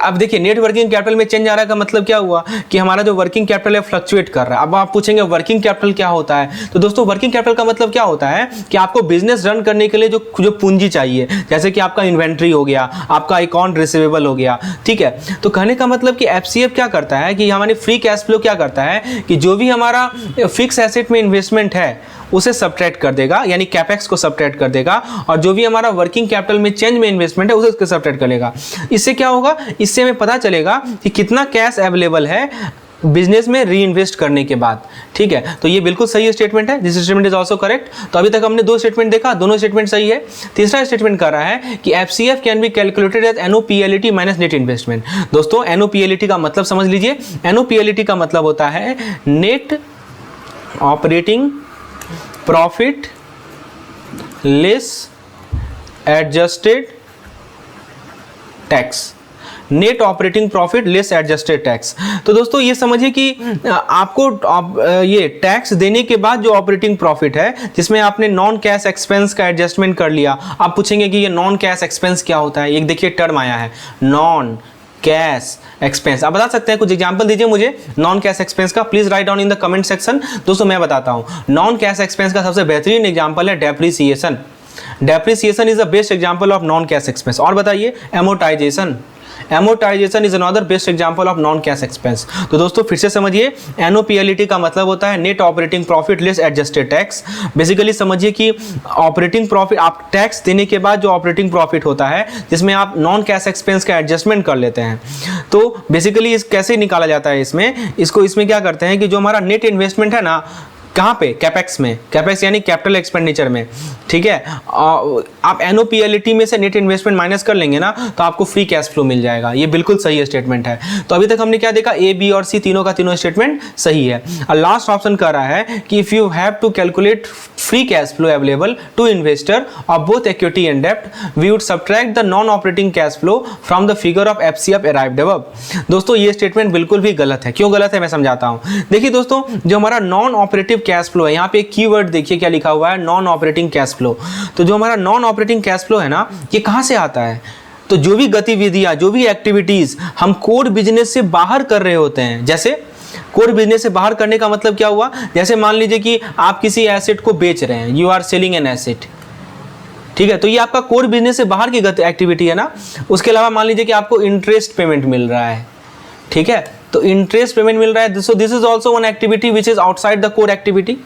अब देखिए नेट वर्किंग कैपिटल में चेंज आ रहा है का मतलब क्या हुआ कि हमारा जो वर्किंग कैपिटल है फ्लक्चुएट कर रहा है। अब आप पूछेंगे वर्किंग कैपिटल क्या होता है, तो दोस्तों वर्किंग कैपिटल का मतलब क्या होता है कि आपको बिजनेस रन करने के लिए जो पूंजी चाहिए, जैसे कि आपका इन्वेंट्री हो गया, आपका अकाउंट रिसीवेबल हो गया, ठीक है। तो कहने का मतलब कि एफसीएफ क्या करता है कि हमारी फ्री कैश फ्लो क्या करता है कि जो भी हमारा फिक्स एसेट में इन्वेस्टमेंट है उसे सब्ट्रैक्ट कर देगा, यानी कैपेक्स को सब्ट्रैक्ट कर देगा, और जो भी हमारा वर्किंग कैपिटल में चेंज में इन्वेस्टमेंट है उसे उसके सब्ट्रैक्ट करेगा। इससे क्या होगा, इससे हमें पता चलेगा कि कितना कैश अवेलेबल है बिजनेस में री इन्वेस्ट करने के बाद, ठीक है। तो ये बिल्कुल सही स्टेटमेंट है, this statement is also correct. तो अभी तक हमने 2 स्टेटमेंट देखा, दोनों स्टेटमेंट सही है। तीसरा स्टेटमेंट कह रहा है कि FCF can be calculated as NOPLAT minus net investment. दोस्तों एनओपीएलईटी का मतलब समझ लीजिए, एनओपीएलईटी का मतलब होता है net operating profit less adjusted tax, net operating profit less adjusted tax. तो दोस्तों ये समझिए कि आपको ये टैक्स देने के बाद जो ऑपरेटिंग प्रॉफिट है जिसमें आपने नॉन कैश एक्सपेंस का एडजस्टमेंट कर लिया। आप पूछेंगे कि ये नॉन कैश एक्सपेंस क्या होता है, एक देखिए टर्म आया है नॉन कैश एक्सपेंस। आप बता सकते हैं, कुछ एग्जांपल दीजिए मुझे नॉन कैश एक्सपेंस का, please write down in the comment section. दोस्तों मैं बताता हूं, नॉन कैश एक्सपेंस का सबसे बेहतरीन एग्जांपल है depreciation. Depreciation is the best example of non cash expense. और बताइए amortisation, amortisation is another best example of non cash expense. तो दोस्तों फिर से समझिए, एनओपीएलईटी का मतलब होता है net operating profit less adjusted tax. Basically समझिए कि ऑपरेटिंग प्रॉफिट, आप टैक्स देने के बाद जो ऑपरेटिंग प्रॉफिट होता है जिसमें आप नॉन कैश एक्सपेंस का एडजस्टमेंट कर लेते हैं। तो बेसिकली इस कैसे निकाला जाता है इसमें क्या करते हैं कि जो हमारा नेट इन्वेस्टमेंट है ना, कहाँ पे, कैपेक्स में, कैपेक्स यानी कैपिटल एक्सपेंडिचर में, ठीक है। आप एनओपीएलईटी में से नेट इन्वेस्टमेंट माइनस कर लेंगे ना तो आपको फ्री कैश फ्लो मिल जाएगा। ये बिल्कुल सही स्टेटमेंट है। तो अभी तक हमने क्या देखा, ए बी और सी तीनों का तीनों स्टेटमेंट सही है। और लास्ट ऑप्शन कह रहा है कि if you have to calculate free cash flow available to investor of both equity and डेब्ट, we would subtract the non operating cash flow from the figure of FCF arrived above. दोस्तों ये statement बिल्कुल भी गलत है। क्यों गलत है मैं समझाता हूं। देखिए दोस्तों, जो हमारा नॉन ऑपरेटिव कैश फ्लो है, यहाँ पे एक कीवर्ड देखिए क्या लिखा हुआ है, नॉन ऑपरेटिंग कैश फ्लो। तो जो हमारा नॉन ऑपरेटिंग कैश फ्लो है ना, ये कहां से आता है, तो जो भी गतिविधियां, जो भी एक्टिविटीज हम कोर बिजनेस से बाहर कर रहे होते हैं, जैसे कोर बिजनेस से बाहर करने का मतलब क्या हुआ, जैसे मान लीजिए कि आप किसी एसेट को बेच रहे हैं, you are selling an asset, ठीक है, तो ये आपका कोर बिजनेस से बाहर की एक्टिविटी है ना। उसके अलावा मान लीजिए कि आपको इंटरेस्ट पेमेंट मिल रहा है, ठीक है, तो इंटरेस्ट पेमेंट मिल रहा है, so this is also one activity which is outside the core activity,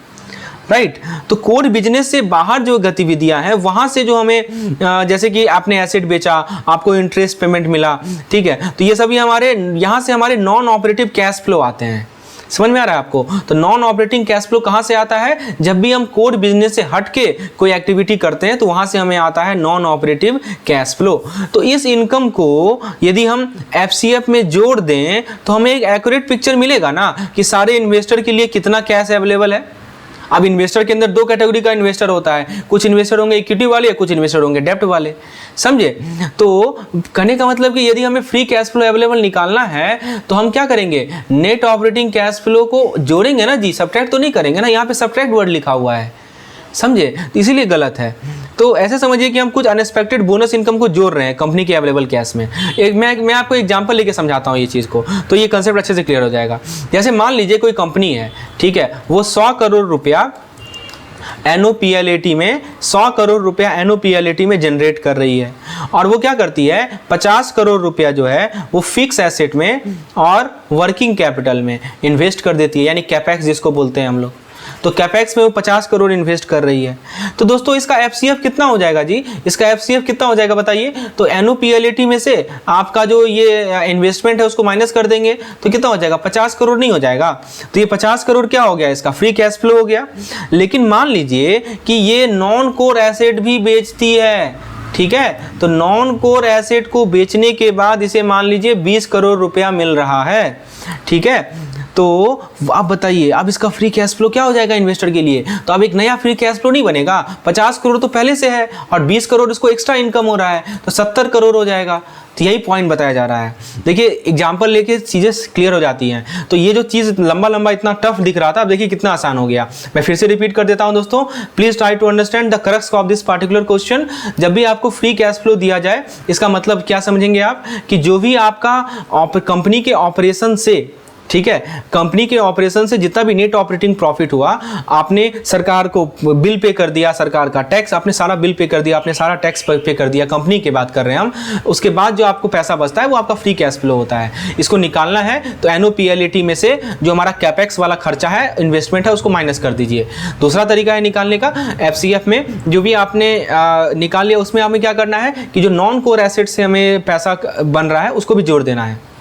right. तो कोर बिजनेस से बाहर जो गतिविधियां हैं वहां से जो हमें जैसे कि आपने एसेट बेचा, आपको इंटरेस्ट पेमेंट मिला, ठीक है, तो ये सभी हमारे यहां से हमारे नॉन ऑपरेटिव कैश फ्लो आते हैं। समझ में आ रहा है आपको। तो नॉन ऑपरेटिंग कैश फ्लो कहां से आता है, जब भी हम कोर बिजनेस से हट के कोई एक्टिविटी करते हैं तो वहां से हमें आता है नॉन ऑपरेटिव कैश फ्लो। तो इस इनकम को यदि हम एफसीएफ में जोड़ दें तो हमें एक एक्यूरेट पिक्चर मिलेगा ना कि सारे इन्वेस्टर के लिए कितना कैश अवेलेबल है। अब इन्वेस्टर के अंदर दो कैटेगरी का इन्वेस्टर होता है, कुछ इन्वेस्टर होंगे इक्विटी वाले, कुछ इन्वेस्टर होंगे डेब्ट वाले, समझे। तो कहने का मतलब कि यदि हमें फ्री कैश फ्लो अवेलेबल निकालना है तो हम क्या करेंगे, नेट ऑपरेटिंग कैश फ्लो को जोड़ेंगे ना जी, सब्ट्रैक्ट तो नहीं करेंगे ना। यहाँ पे सब्ट्रैक्ट वर्ड लिखा हुआ है, समझे, इसीलिए गलत है। तो ऐसे समझिए कि हम कुछ अनएक्सपेक्टेड बोनस इनकम को जोड़ रहे हैं कंपनी के अवेलेबल कैश में। एक मैं आपको एग्जांपल लेके समझाता हूँ ये चीज़ को, तो ये कंसेप्ट अच्छे से क्लियर हो जाएगा। जैसे मान लीजिए कोई कंपनी है, ठीक है, वो 100 करोड़ रुपया एनओपीएलईटी में 100 करोड़ रुपया एनओपीएलईटी में जनरेट कर रही है, और वो क्या करती है 50 करोड़ रुपया जो है वो फिक्स एसेट में और वर्किंग कैपिटल में इन्वेस्ट कर देती है, यानी कैपेक्स जिसको बोलते हैं हम लोग। तो कैपेक्स में वो 50 करोड़ इन्वेस्ट कर रही है। तो दोस्तों इसका एफसीएफ कितना हो जाएगा जी, इसका एफसीएफ कितना हो जाएगा बताइए। तो एनओपीएलईटी में से आपका जो ये इन्वेस्टमेंट है उसको माइनस कर देंगे तो कितना हो जाएगा, 50 करोड़ नहीं हो जाएगा। तो ये 50 करोड़ क्या हो गया, इसका फ्री कैश फ्लो हो गया। लेकिन मान लीजिए कि ये नॉन कोर एसेट भी बेचती है, ठीक है, तो नॉन कोर एसेट को बेचने के बाद इसे मान लीजिए 20 करोड़ रुपया मिल रहा है, ठीक है। तो आप बताइए अब इसका फ्री कैश फ्लो क्या हो जाएगा इन्वेस्टर के लिए। तो अब एक नया फ्री कैश फ्लो नहीं बनेगा, 50 करोड़ तो पहले से है और 20 करोड़ इसको एक्स्ट्रा इनकम हो रहा है, तो 70 करोड़ हो जाएगा। तो यही पॉइंट बताया जा रहा है। देखिए एग्जांपल लेके चीज़ें क्लियर हो जाती हैं। तो ये जो चीज़ लंबा लंबा इतना टफ दिख रहा था, अब देखिए कितना आसान हो गया। मैं फिर से रिपीट कर देता हूं दोस्तों, please try to understand the crux of this particular question. जब भी आपको फ्री कैश फ्लो दिया जाए, इसका मतलब क्या समझेंगे आप कि जो भी आपका कंपनी के ऑपरेशन से, ठीक है, कंपनी के ऑपरेशन से जितना भी नेट ऑपरेटिंग प्रॉफिट हुआ, आपने सरकार को बिल पे कर दिया, सरकार का टैक्स आपने सारा बिल पे कर दिया, आपने सारा टैक्स पे कर दिया, कंपनी की बात कर रहे हैं हम। उसके बाद जो आपको पैसा बचता है वो आपका फ्री कैश फ्लो होता है। इसको निकालना है तो एनओपीएलईटी में से जो हमारा कैपेक्स वाला खर्चा है, इन्वेस्टमेंट है, उसको माइनस कर दीजिए। दूसरा तरीका है निकालने का, एफसीएफ में जो भी आपने निकाल लिया उसमें हमें क्या करना है कि जो नॉन कोर एसेट से हमें पैसा बन रहा है उसको भी जोड़ देना है।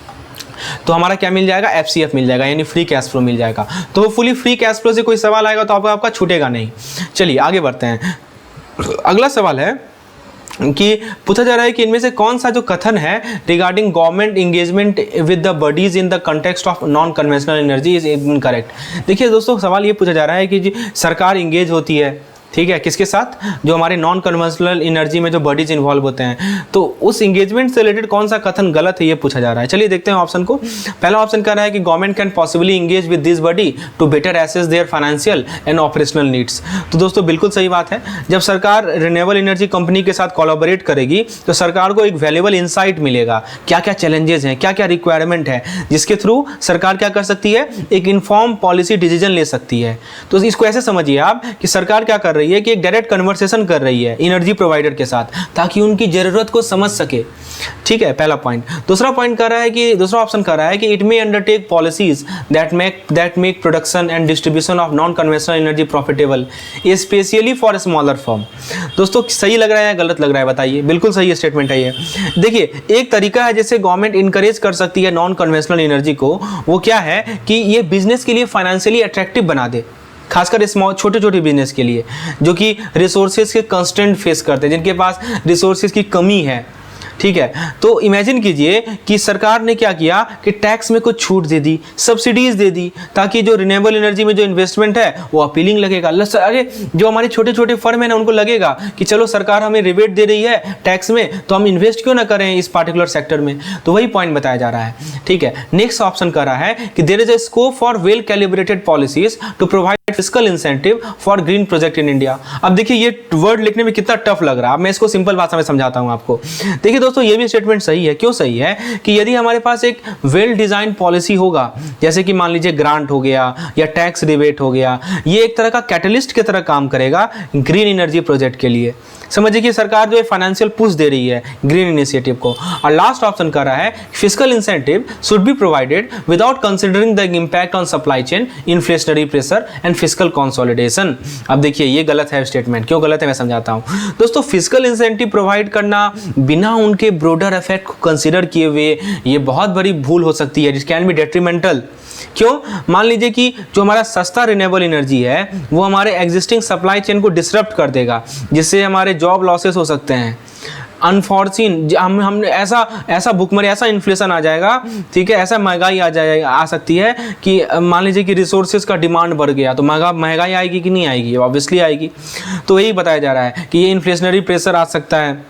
तो हमारा क्या मिल जाएगा, एफसीएफ मिल जाएगा, यानी फ्री कैश फ्लो मिल जाएगा। तो फुली फ्री कैश फ्लो से कोई सवाल आएगा तो आपका छूटेगा नहीं। चलिए आगे बढ़ते हैं। अगला सवाल है कि पूछा जा रहा है कि इनमें से कौन सा जो कथन है regarding government engagement with the bodies in the context of non conventional energy is incorrect. देखिए दोस्तों सवाल ये पूछा जा रहा है कि जी सरकार इंगेज होती है, ठीक है, किसके साथ, जो हमारे नॉन कन्वेंशनल एनर्जी में जो बॉडीज इन्वॉल्व होते हैं, तो उस इंगेजमेंट से रिलेटेड कौन सा कथन गलत है ये पूछा जा रहा है। चलिए देखते हैं ऑप्शन को। पहला ऑप्शन कह रहा है कि government can possibly engage with this body to better assess their financial and operational needs. तो दोस्तों बिल्कुल सही बात है, जब सरकार रिन्यूएबल एनर्जी कंपनी के साथ कोलैबोरेट करेगी तो सरकार को एक वैल्यूएबल इंसाइट मिलेगा, क्या क्या चैलेंजेस हैं, क्या क्या रिक्वायरमेंट है, जिसके थ्रू सरकार क्या कर सकती है, एक इन्फॉर्म पॉलिसी डिसीजन ले सकती है। तो इसको ऐसे समझिए आप कि सरकार क्या कर रही है कि एक डायरेक्ट कन्वर्सेशन कर रही है एनर्जी प्रोवाइडर के साथ, ताकि उनकी जरूरत को समझ सके। ठीक है, पहला पॉइंट। दूसरा पॉइंट कर रहा है कि, दूसरा ऑप्शन कर रहा है कि it may undertake policies that make production and distribution of non conventional energy profitable specially for smaller firm. दोस्तों सही लग रहा है या गलत लग रहा है बताइए? बिल्कुल सही स्टेटमेंट है ये। देखिए एक तरीका है जैसे गवर्नमेंट इंकरेज कर सकती है नॉन कन्वेंशनल एनर्जी को, वो क्या है कि ये बिजनेस के लिए फाइनेंशियली अट्रैक्टिव बना दे, खासकर स्मॉल छोटे छोटे बिजनेस के लिए जो कि रिसोर्सेज के कंस्टेंट फेस करते हैं, जिनके पास रिसोर्सेज की कमी है। ठीक है, तो इमेजिन कीजिए कि सरकार ने क्या किया कि टैक्स में कुछ छूट दे दी, सब्सिडीज दे दी, ताकि जो रिन्यूएबल एनर्जी में जो इन्वेस्टमेंट है वो अपीलिंग लगेगा। अरे जो हमारे छोटे छोटे फर्म है ना, उनको लगेगा कि चलो सरकार हमें रिबेट दे रही है टैक्स में, तो हम इन्वेस्ट क्यों ना करें इस पार्टिकुलर सेक्टर में। तो वही पॉइंट बताया जा रहा है। ठीक है, नेक्स्ट ऑप्शन कर रहा है कि there is a scope for well calibrated policies to provide fiscal incentive for green project in India. अब देखिए ये वर्ड लिखने में कितना टफ लग रहा है, अब मैं इसको सिंपल भाषा में समझाता हूं आपको। देखिए दोस्तों ये भी स्टेटमेंट सही है। क्यों सही है? कि यदि हमारे पास एक वेल डिजाइन पॉलिसी होगा, जैसे कि मान लीजिए ग्रांट हो गया या टैक्स रिबेट हो गया, ये एक तरह का कैटलिस्ट की तरह काम करेगा ग्रीन एनर्जी प्रोजेक्ट के लिए। समझिए कि सरकार जो है फाइनेंशियल पुश दे रही है ग्रीन इनिशिएटिव को। और लास्ट ऑप्शन कर रहा है fiscal incentive should be provided without considering the impact on supply chain, inflationary pressure and fiscal consolidation. अब देखिए ये गलत है स्टेटमेंट। क्यों गलत है मैं समझाता हूं दोस्तों। फिस्कल इंसेंटिव प्रोवाइड करना बिना उनके ब्रोडर इफेक्ट को कंसीडर किए हुए ये बहुत बड़ी भूल हो सकती है, जिस कैन बी डेट्रीमेंटल। क्यों? मान लीजिए कि जो हमारा सस्ता रिन्यूएबल एनर्जी है वो हमारे एग्जिस्टिंग सप्लाई चेन को डिसरप्ट कर देगा, जिससे हमारे जॉब लॉसेस हो सकते हैं। अनफॉर्चून हम ऐसा भुखमरी, ऐसा इन्फ्लेशन आ जाएगा, ठीक है, ऐसा महंगाई आ सकती है कि मान लीजिए कि रिसोर्सेज का डिमांड बढ़ गया तो महंगाई आएगी कि नहीं आएगी? ऑब्वियसली आएगी। तो यही बताया जा रहा है कि ये इन्फ्लेशनरी प्रेशर आ सकता है,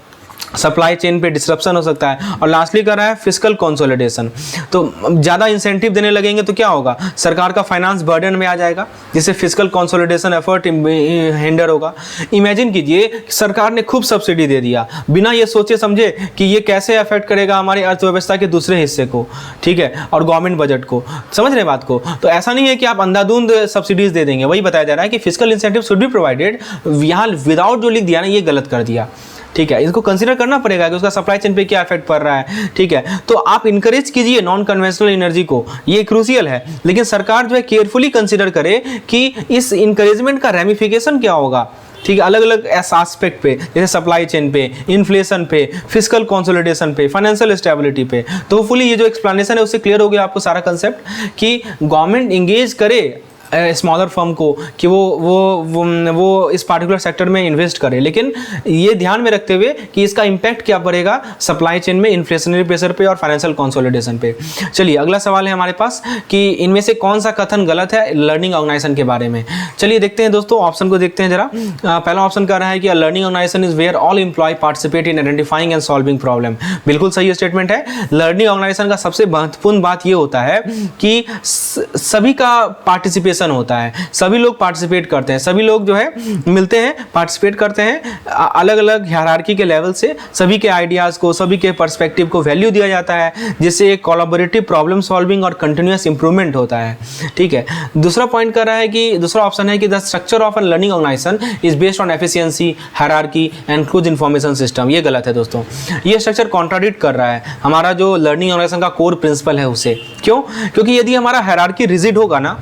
सप्लाई चेन पे डिसरप्शन हो सकता है। और लास्टली कर रहा है फिस्कल कंसोलिडेशन। तो ज़्यादा इंसेंटिव देने लगेंगे तो क्या होगा? सरकार का फाइनेंस बर्डन में आ जाएगा, जिससे फिस्कल कंसोलिडेशन एफर्ट हिंडर होगा। इमेजिन कीजिए सरकार ने खूब सब्सिडी दे दिया बिना ये सोचे समझे कि ये कैसे अफेक्ट करेगा हमारी अर्थव्यवस्था के दूसरे हिस्से को, ठीक है, और गवर्नमेंट बजट को। समझ रहे बात को? तो ऐसा नहीं है कि आप अंधाधुंध सब्सिडीज दे देंगे। वही बताया जा रहा है कि fiscal incentive should be provided. यहाँ विदाउट जो लिख दिया ना, ये गलत कर दिया। ठीक है, इसको कंसीडर करना पड़ेगा कि उसका सप्लाई चेन पे क्या इफेक्ट पड़ रहा है। ठीक है, तो आप इंकरेज कीजिए नॉन कन्वेंशनल एनर्जी को, ये क्रूशियल है, लेकिन सरकार जो है केयरफुली कंसीडर करे कि इस इंकरेजमेंट का रेमिफिकेशन क्या होगा। ठीक है, अलग अलग एस्पेक्ट पे, जैसे सप्लाई चेन पे, इन्फ्लेशन पे, फिस्कल कंसोलिडेशन पे, फाइनेंशियल स्टेबिलिटी पे। तो होपफुली ये जो एक्सप्लेनेशन है उससे क्लियर हो गया आपको सारा कंसेप्ट कि गवर्नमेंट इंगेज करे स्मॉलर फर्म को कि वो इस पार्टिकुलर सेक्टर में इन्वेस्ट करे, लेकिन ये ध्यान में रखते हुए कि इसका इम्पैक्ट क्या पड़ेगा सप्लाई चेन में, इन्फ्लेशनरी प्रेशर पे और फाइनेंशियल कंसोलिडेशन पे। चलिए अगला सवाल है हमारे पास कि इनमें से कौन सा कथन गलत है लर्निंग ऑर्गेनाइजेशन के बारे में। चलिए देखते हैं दोस्तों, ऑप्शन को देखते हैं जरा। पहला ऑप्शन कह रहा है कि learning organisation is where all employ participate in identifying and solving problem. बिल्कुल सही स्टेटमेंट है। लर्निंग ऑर्गेनाइजेशन का सबसे महत्वपूर्ण बात ये होता है कि सभी का पार्टिसिपेशन होता है, सभी लोग पार्टिसिपेट करते हैं, सभी लोग जो है मिलते हैं, पार्टिसिपेट करते हैं, अलग अलग हायरार्की के लेवल से सभी के आइडियाज को, सभी के पर्सपेक्टिव को वैल्यू दिया जाता है, जिससे एक कोलैबोरेटिव प्रॉब्लम सॉल्विंग और कंटिन्यूअस इंप्रूवमेंट होता है। ठीक है, दूसरा पॉइंट कर रहा है कि दूसरा ऑप्शन है कि the structure of an learning organisation is based on efficiency, hierarchy and close information system. ये गलत है दोस्तों, ये स्ट्रक्चर कॉन्ट्राडिक्ट कर रहा है हमारा जो लर्निंग ऑर्गेनाइजेशन का कोर प्रिंसिपल है उसे। क्यों? क्योंकि यदि हमारा हायरार्की रिजिड होगा ना,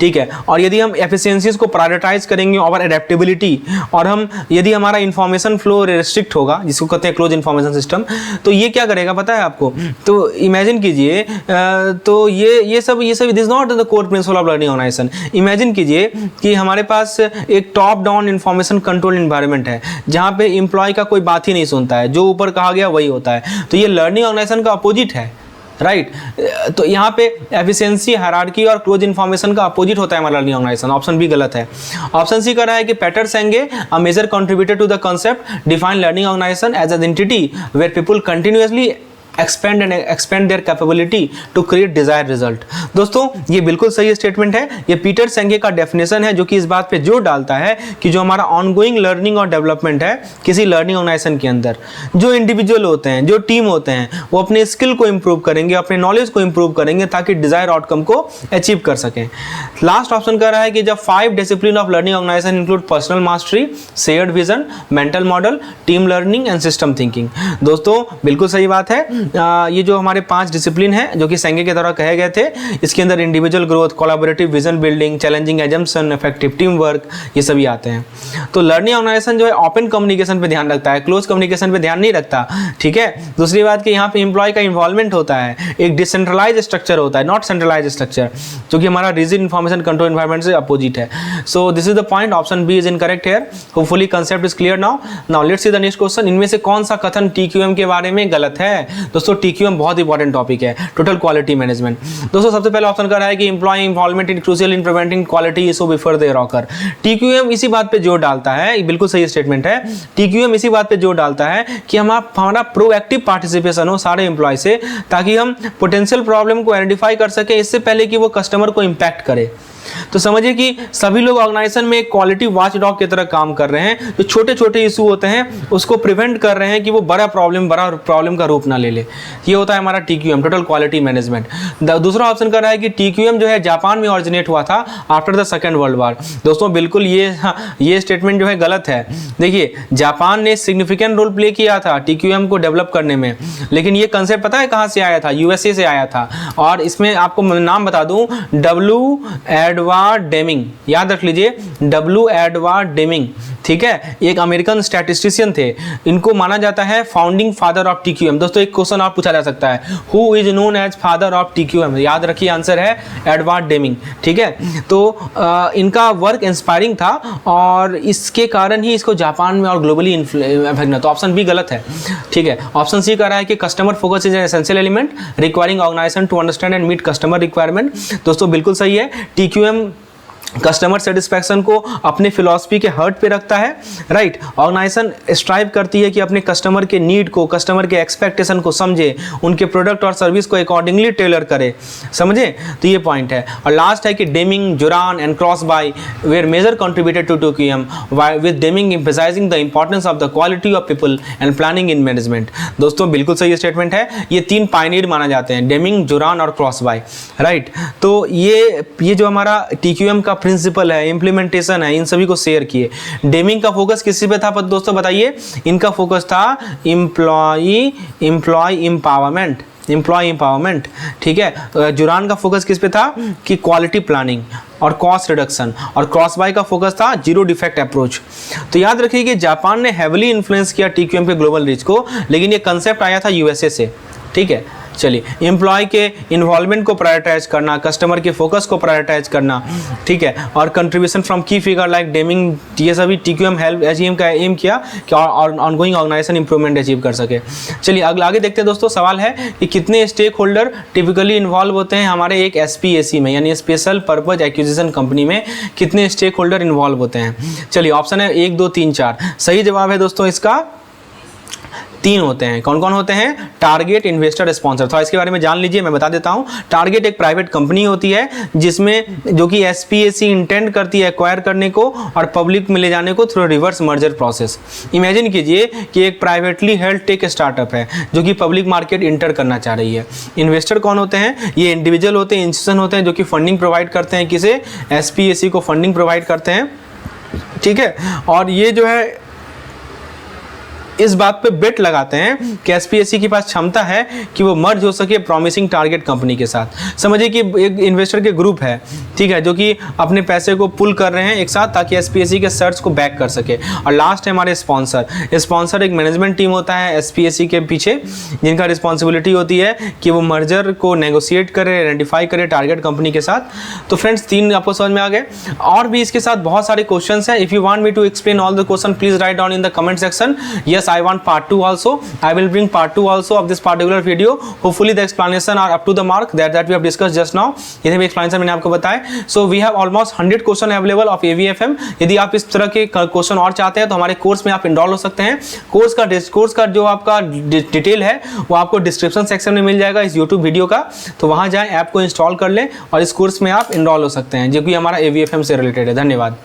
ठीक है, और यदि हम एफिशिएंसीज को प्रायोरिटाइज करेंगे ओवर एडेप्टेबिलिटी, और हम यदि हमारा इंफॉर्मेशन फ्लो रिस्ट्रिक्ट होगा, जिसको कहते हैं क्लोज इंफॉर्मेशन सिस्टम, तो ये क्या करेगा पता है आपको? तो इमेजिन कीजिए, तो ये सब it is not the core principle of learning organisation. Imagine कीजिए कि हमारे पास एक top down information control environment है, जहाँ पे एम्प्लॉय का कोई बात ही नहीं सुनता है, जो ऊपर कहा गया वही होता है। तो ये लर्निंग ऑर्गेनाइजेशन का अपोजिट है। राइट तो यहाँ पे एफिशिएंसी, हायरार्की और क्लोज इन्फॉर्मेशन का अपोजिट होता है हमारा लर्निंग ऑर्गेनाइजेशन। ऑप्शन बी गलत है। ऑप्शन सी कर रहा है कि Peter Senge a major contributor to the concept define learning organisation as an entity where people continuously expand their capability to create desired result। दोस्तों ये बिल्कुल सही स्टेटमेंट है। ये पीटर सेंगे का डेफिनेशन है जो कि इस बात पे जोर डालता है कि जो हमारा ऑनगोइंग लर्निंग और डेवलपमेंट है किसी लर्निंग ऑर्गेनाइजेशन के अंदर, जो इंडिविजुअल होते हैं, जो टीम होते हैं, वो अपने स्किल को इंप्रूव करेंगे, अपने नॉलेज को इंप्रूव करेंगे ताकि डिजायर आउटकम को अचीव कर सकें। लास्ट ऑप्शन कह रहा है कि जब 5 discipline of learning organisation include personal mastery, shared vision, mental model, team learning and system thinking. दोस्तों बिल्कुल सही बात है। ये जो हमारे 5 डिसिप्लिन हैं जो कि सेंगे के द्वारा कहे गए थे, इसके अंदर individual growth, collaborative vision building, challenging assumption, effective team work, ये सभी आते हैं। तो लर्निंग ऑर्गेनाइजेशन जो है ओपन कम्युनिकेशन पे ध्यान रखता है, क्लोज कम्युनिकेशन पे ध्यान नहीं रखता। ठीक है, दूसरी बात कि यहाँ पे एम्प्लॉय का इन्वॉल्वमेंट होता है, एक डिसेंट्रलाइज स्ट्रक्चर होता है, नॉट सेंट्रलाइज स्ट्रक्चर, जो कि हमारा रिजिड इन्फॉर्मेशन कंट्रोल एनवायरनमेंट से अपोजिट है। So this is the point, option B is incorrect here. Hopefully concept is clear now let's see the next question. इनमें से कौन सा कथन TQM के बारे में गलत है? दोस्तों TQM बहुत इंपॉर्टेंट टॉपिक है, टोटल क्वालिटी मैनेजमेंट। दोस्तों सबसे पहले ऑप्शन कर रहा है कि employ involvement in crucial in preventing quality issue before they occur. TQM इसी बात पे जोर डालता है, बिल्कुल सही स्टेटमेंट है। TQM इसी बात पे जोर डालता है कि हमारा प्रोएक्टिव पार्टिसिपेशन हो सारे एम्प्लॉय से, ताकि हम पोटेंशियल प्रॉब्लम को आइडेंटिफाई कर सके इससे पहले कि वो कस्टमर को इम्पैक्ट करे। तो समझिए कि सभी लोग ऑर्गेनाइजेशन में एक क्वालिटी वॉच डॉग की तरह काम कर रहे हैं, जो छोटे छोटे इशू होते हैं उसको प्रिवेंट कर रहे हैं कि वो बड़ा प्रॉब्लम का रूप ना ले ले। ये होता है हमारा TQM, टोटल क्वालिटी मैनेजमेंट। दूसरा ऑप्शन कर रहा है कि TQM जो है जापान में ऑरिजिनेट हुआ था after the second world war. दोस्तों बिल्कुल ये स्टेटमेंट जो है गलत है। देखिए जापान ने सिग्निफिकेंट रोल प्ले किया था TQM को डेवलप करने में, लेकिन ये कंसेप्ट पता है कहाँ से आया था? USA से आया था। और इसमें आपको नाम बता दूं, W. एडवर्ड डेमिंग, याद रख लीजिए, W. एडवर्ड डेमिंग, ठीक है, एक अमेरिकन स्टैटिस्टिशियन थे। इनको माना जाता है फाउंडिंग फादर ऑफ TQM। दोस्तों एक क्वेश्चन आप पूछा जा सकता है, who is known as father of TQM? याद रखिए आंसर है एडवर्ड डेमिंग। ठीक है, तो इनका वर्क इंस्पायरिंग था और इसके कारण ही इसको जापान में और ग्लोबली इन्फ्लुएंस। तो ऑप्शन बी गलत है। ठीक है, ऑप्शन सी कह रहा है कि customer focus is an essential element requiring organisation to understand and meet customer requirement. दोस्तों बिल्कुल सही है। TQM कस्टमर सेटिस्फैक्शन को अपने फिलॉसफी के हर्ट पे रखता है, राइट। ऑर्गेनाइजेशन स्ट्राइव करती है कि अपने कस्टमर के नीड को, कस्टमर के एक्सपेक्टेशन को समझे, उनके प्रोडक्ट और सर्विस को अकॉर्डिंगली टेलर करे, समझे। तो ये पॉइंट है। और लास्ट है कि Deming, Juran and Crosby were major contributed to TQM with Deming emphasising the importance of the quality of people and planning in management. दोस्तों बिल्कुल सही स्टेटमेंट है। ये 3 पायनियर माना जाते हैं, डेमिंग, जुरान और क्रॉसबाय, राइट। तो ये जो हमारा TQM का प्रिंसिपल है, इंप्लीमेंटेशन है, इन सभी को शेयर किए। डेमिंग का फोकस किसी पे था दोस्तों बताइए? इनका फोकस था एम्प्लॉय एम्पावरमेंट, ठीक है। जुरान का फोकस किस पे था? कि क्वालिटी प्लानिंग और कॉस्ट रिडक्शन। और क्रॉसबाय का फोकस था जीरो डिफेक्ट अप्रोच। तो याद रखिए कि जापान ने हेवली इन्फ्लुएंस किया TQM के ग्लोबल रीच को, लेकिन ये कंसेप्ट आया था USA से, ठीक है। चलिए, एम्प्लॉय के इन्वॉल्वमेंट को प्रायोरिटाइज करना, कस्टमर के फोकस को प्रायोरिटाइज करना, ठीक है, और कंट्रीब्यूशन फ्रॉम की फिगर लाइक डेमिंग, ये सभी TQM हेल्प अचीव का एम किया कि ऑनगोइंग ऑर्गेनाइजेशन इंप्रूवमेंट अचीव कर सके। चलिए आगे देखते हैं दोस्तों। सवाल है कि कितने स्टेक होल्डर टिपिकली इन्वॉल्व होते हैं हमारे एक SPAC में, यानी स्पेशल पर्पज एक्विजिशन कंपनी में कितने स्टेक होल्डर इन्वॉल्व होते हैं? चलिए ऑप्शन है 1, 2, 3, 4। सही जवाब है दोस्तों इसका 3 होते हैं। कौन कौन होते हैं? Target, investor, sponsor. तो इसके बारे में जान लीजिए, मैं बता देता हूं। टारगेट एक प्राइवेट कंपनी होती है जिसमें जो कि SPAC इंटेंड करती है एक्वायर करने को और पब्लिक में ले जाने को through reverse merger process. Imagine कीजिए कि एक प्राइवेटली हेल्ड टेक स्टार्टअप है जो कि पब्लिक मार्केट इंटर करना चाह रही है। इन्वेस्टर कौन होते हैं? ये इंडिविजुअल होते हैं, इंस्टीट्यूशन होते हैं जो कि फंडिंग प्रोवाइड करते हैं, किसे? SPAC को फंडिंग प्रोवाइड करते हैं, ठीक है। और ये जो है इस बात पे बेट लगाते हैं कि SPAC के पास क्षमता है कि वो मर्ज हो सके प्रॉमिसिंग टारगेट कंपनी के साथ। समझिए कि एक इन्वेस्टर के ग्रुप है, ठीक है, जो कि अपने पैसे को पुल कर रहे हैं एक साथ ताकि SPAC के सर्च को बैक कर सके। और लास्ट है हमारे स्पॉन्सर एक मैनेजमेंट टीम होता है SPAC के पीछे, जिनका रिस्पॉन्सिबिलिटी होती है कि वो मर्जर को नेगोशिएट करे, आइडेंटिफाई करे टारगेट कंपनी के साथ। तो फ्रेंड्स 3 आपको समझ में आ गए। और भी इसके साथ बहुत सारे क्वेश्चन हैं। If you want me to explain all the question please write down in the comment section. Yes yes, I want part 2 also. I will bring part 2 also of this particular video. Hopefully the explanation are up to the mark that we have discussed just now. ये भी explanation मैंने आपको बताया. So we have almost 100 question available of AVFM. यदि आप इस तरह के क्वेश्चन और चाहते हैं तो हमारे कोर्स में आप इनरोल हो सकते हैं. कोर्स का जो आपका डिटेल है वो आपको डिस्क्रिप्शन सेक्शन में मिल जाएगा इस यूट्यूब वीडियो का. तो वहाँ जाएं, ऐप को इंस्टॉल कर लें और इस कोर्स में आप इनरोल हो सकते हैं जो कि हमारा AVFM से रिलेटेड है. धन्यवाद.